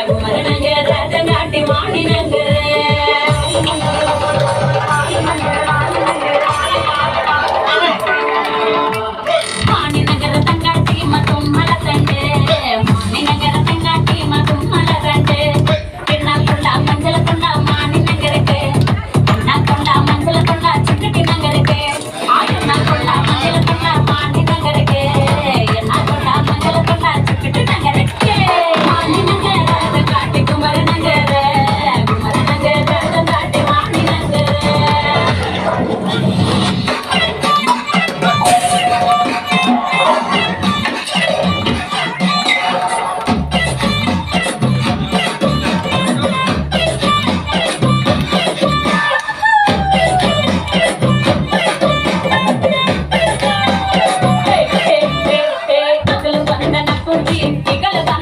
குமர நங்கர தங்காட்டி மாணி நங்கர மாணி நங்கர தங்காட்டி மதும் மலத்தண்டு மாணி நங்கர தங்காட்டி மதும் மலத்தண்டு கிண்ணா கொண்டா மஞ்சள கொண்டா மாணி நங்கருக்கு கிண்ணா கொண்டா மஞ்சள கொண்டா சிக்கட்டி நங்கருக்கு ஆயண்ணா கொண்டா மஞ்சள கொண்டா மாணி நங்கருக்கு எண்ணா கொண்டா மஞ்சள கொண்டா சிக்கட்டி நங்கருக்கு மாணி நங்கர தங்காட்டி குமர நங்கர தங்காட்டி Mani நங்கர Hey, hey, hey, hey, hey,